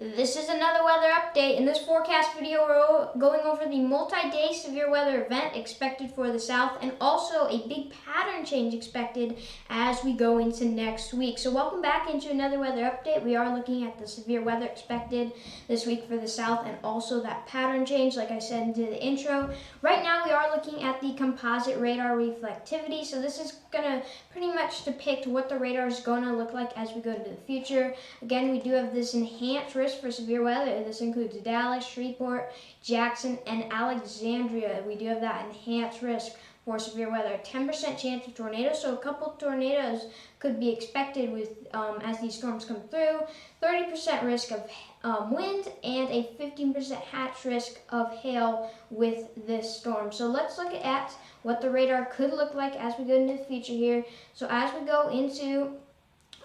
This is another weather update. In this forecast video, we're going over the multi-day severe weather event expected for the south and also a big pattern change expected as we go into next week. So welcome back into another weather update. We are looking at the severe weather expected this week for the south and also that pattern change like I said into the intro. Right now we are looking at the composite radar reflectivity. So this is going to pretty much depict what the radar is going to look like as we go into the future. Again, we do have this enhanced risk for severe weather. This includes Dallas, Shreveport, Jackson, and Alexandria. We do have that enhanced risk for severe weather. 10% chance of tornadoes, so a couple tornadoes could be expected with as these storms come through. 30% risk of wind and a 15% hatch risk of hail with this storm. So let's look at what the radar could look like as we go into the future here. So as we go into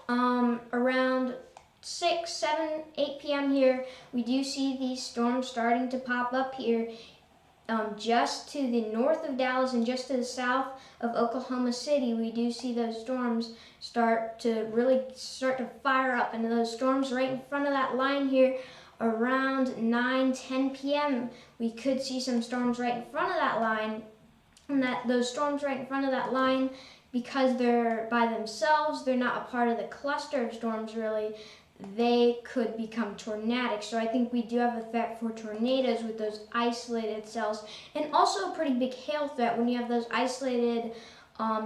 around 6, 7, 8 p.m. here, we do see these storms starting to pop up here just to the north of Dallas and just to the south of Oklahoma City. We do see those storms start to fire up, and those storms right in front of that line here around 9, 10 p.m. we could see some storms right in front of that line, and those storms right in front of that line, because they're by themselves, they're not a part of the cluster of storms really, they could become tornadic. So I think we do have a threat for tornadoes with those isolated cells, and also a pretty big hail threat when you have those isolated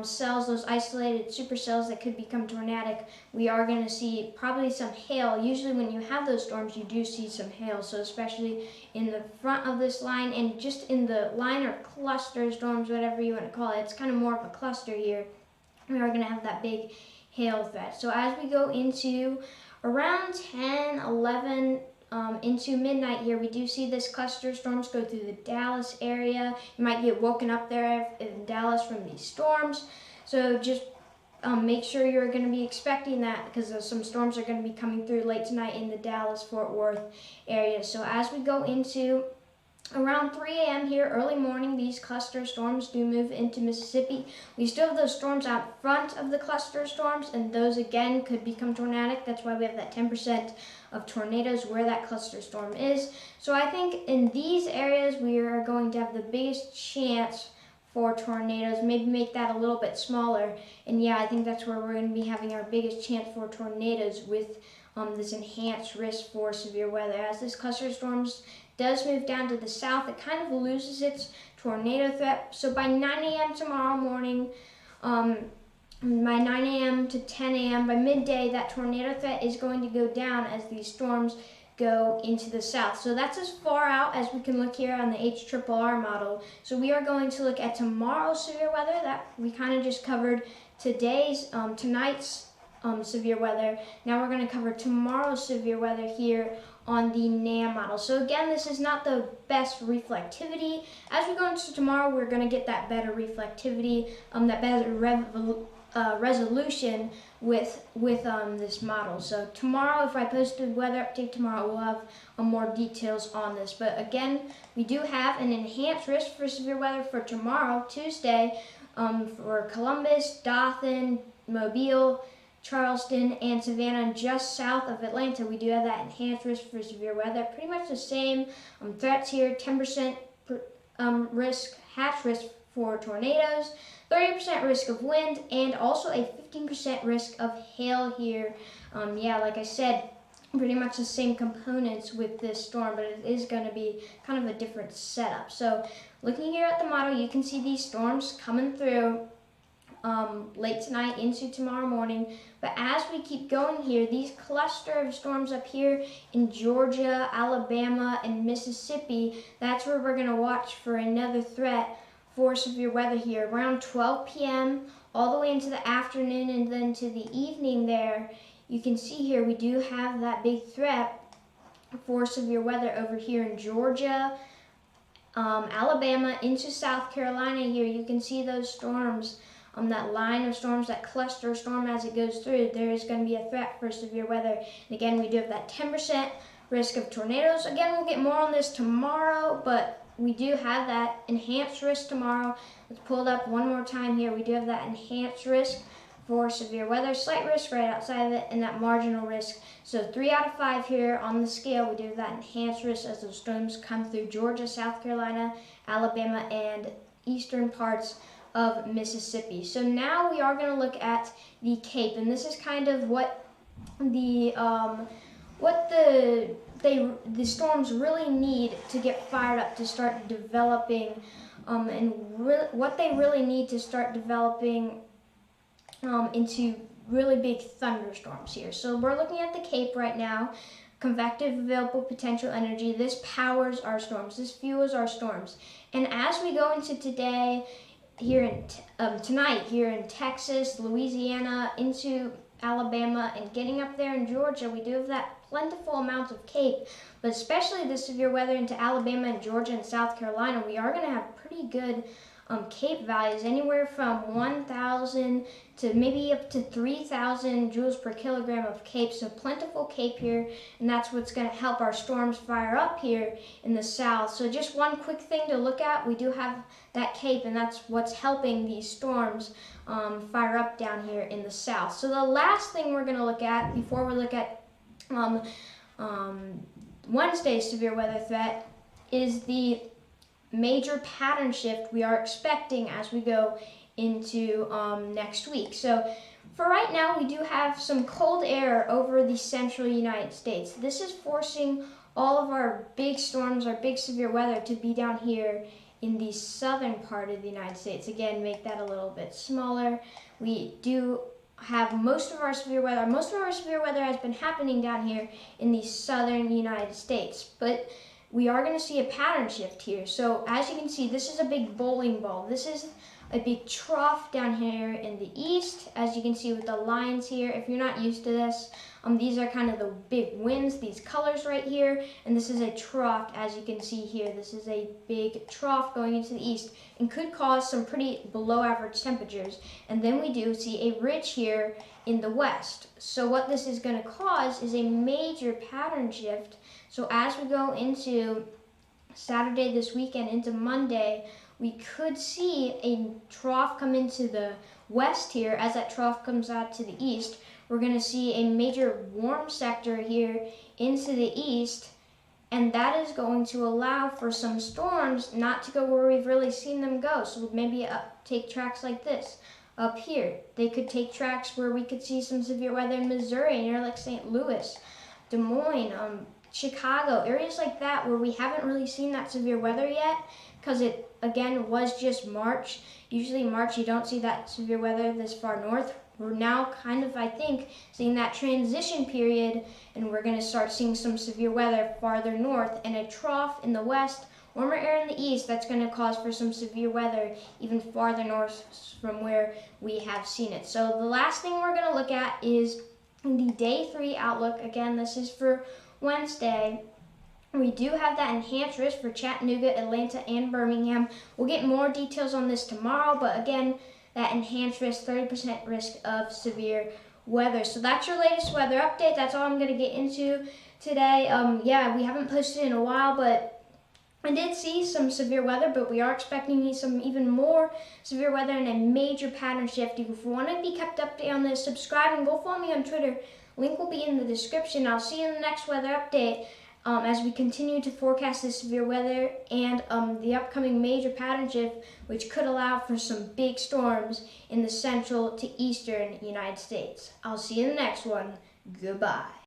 cells, those isolated supercells that could become tornadic. We are going to see probably some hail. Usually when you have those storms, you do see some hail. So especially in the front of this line and just in the line or cluster storms, whatever you want to call it, it's kind of more of a cluster here. We are going to have that big hail threat. So as we go into around 10, 11 into midnight here, we do see this cluster storms go through the Dallas area. You might get woken up there in Dallas from these storms. So just make sure you're going to be expecting that, because some storms are going to be coming through late tonight in the Dallas-Fort Worth area. So as we go into around 3 a.m. here, early morning, these cluster storms do move into Mississippi. We still have those storms out front of the cluster storms, and those again could become tornadic. That's why we have that 10% of tornadoes where that cluster storm is. So I think in these areas we are going to have the biggest chance for tornadoes. Maybe make that a little bit smaller. And yeah, I think that's where we're going to be having our biggest chance for tornadoes with this enhanced risk for severe weather. As this cluster storms does move down to the south, it kind of loses its tornado threat. So by 9 a.m. tomorrow morning, by 9 a.m. to 10 a.m., by midday, that tornado threat is going to go down as these storms go into the south. So that's as far out as we can look here on the HRRR model. So we are going to look at tomorrow's severe weather that we kind of just covered tonight's severe weather. Now we're going to cover tomorrow's severe weather here on the NAM model. So again, this is not the best reflectivity. As we go into tomorrow, we're going to get that better reflectivity, that better resolution with this model. So tomorrow, if I post a weather update tomorrow, we'll have more details on this. But again, we do have an enhanced risk for severe weather for tomorrow, Tuesday, for Columbus, Dothan, Mobile, Charleston, and Savannah, and just south of Atlanta. We do have that enhanced risk for severe weather. Pretty much the same threats here. 10% hatch risk for tornadoes, 30% risk of wind, and also a 15% risk of hail here. Yeah, like I said, pretty much the same components with this storm, but it is going to be kind of a different setup. So looking here at the model, you can see these storms coming through late tonight into tomorrow morning. But as we keep going here, these cluster of storms up here in Georgia, Alabama, and Mississippi, that's where we're going to watch for another threat for severe weather here. Around 12 p.m. all the way into the afternoon and then to the evening there, you can see here we do have that big threat for severe weather over here in Georgia, Alabama, into South Carolina here. You can see those storms. That line of storms, that cluster storm, as it goes through, there is going to be a threat for severe weather. And again, we do have that 10% risk of tornadoes. Again, we'll get more on this tomorrow, but we do have that enhanced risk tomorrow. Let's pull it up one more time here. We do have that enhanced risk for severe weather. Slight risk right outside of it, and that marginal risk. So 3 out of 5 here on the scale. We do have that enhanced risk as those storms come through Georgia, South Carolina, Alabama, and eastern parts of Mississippi. So now we are going to look at the Cape, and this is kind of what the storms really need to get fired up to start developing, what they really need to start developing into really big thunderstorms here. So we're looking at the Cape right now. Convective available potential energy. This powers our storms. This fuels our storms. And as we go into today, here in tonight, here in Texas, Louisiana, into Alabama, and getting up there in Georgia, we do have that plentiful amount of Cape, but especially the severe weather into Alabama and Georgia and South Carolina, we are going to have pretty good Cape values, anywhere from 1,000 to maybe up to 3,000 joules per kilogram of Cape. So plentiful Cape here, and that's what's going to help our storms fire up here in the south. So just one quick thing to look at, we do have that Cape, and that's what's helping these storms fire up down here in the south. So the last thing we're going to look at before we look at Wednesday's severe weather threat is the major pattern shift we are expecting as we go into next week. So for right now, we do have some cold air over the central United States. This is forcing all of our big storms, our big severe weather, to be down here in the southern part of the United States. Again, make that a little bit smaller. We do have most of our severe weather has been happening down here in the southern United States, but we are going to see a pattern shift here. So as you can see, this is a big bowling ball. This is a big trough down here in the east, as you can see with the lines here. If you're not used to this, these are kind of the big winds, these colors right here, and this is a trough, as you can see here. This is a big trough going into the east and could cause some pretty below average temperatures. And then we do see a ridge here in the west. So what this is going to cause is a major pattern shift. So as we go into Saturday this weekend, into Monday, we could see a trough come into the west here. As that trough comes out to the east, we're going to see a major warm sector here into the east, and that is going to allow for some storms not to go where we've really seen them go. So maybe take tracks like this up here. They could take tracks where we could see some severe weather in Missouri, near like St. Louis, Des Moines, Chicago, areas like that where we haven't really seen that severe weather yet, because it, again, was just March. Usually March you don't see that severe weather this far north. We're now kind of, I think, seeing that transition period, and we're going to start seeing some severe weather farther north, and a trough in the west, warmer air in the east, that's going to cause for some severe weather even farther north from where we have seen it. So the last thing we're going to look at is the day 3 outlook. Again, this is for Wednesday. We do have that enhanced risk for Chattanooga, Atlanta, and Birmingham. We'll get more details on this tomorrow, but again, that enhanced risk, 30% risk of severe weather. So that's your latest weather update. That's all I'm going to get into today. Yeah, we haven't posted in a while, but I did see some severe weather, but we are expecting some even more severe weather and a major pattern shift. If you want to be kept updated on this, subscribe and go follow me on Twitter. Link will be in the description. I'll see you in the next weather update as we continue to forecast this severe weather and the upcoming major pattern shift, which could allow for some big storms in the central to eastern United States. I'll see you in the next one. Goodbye.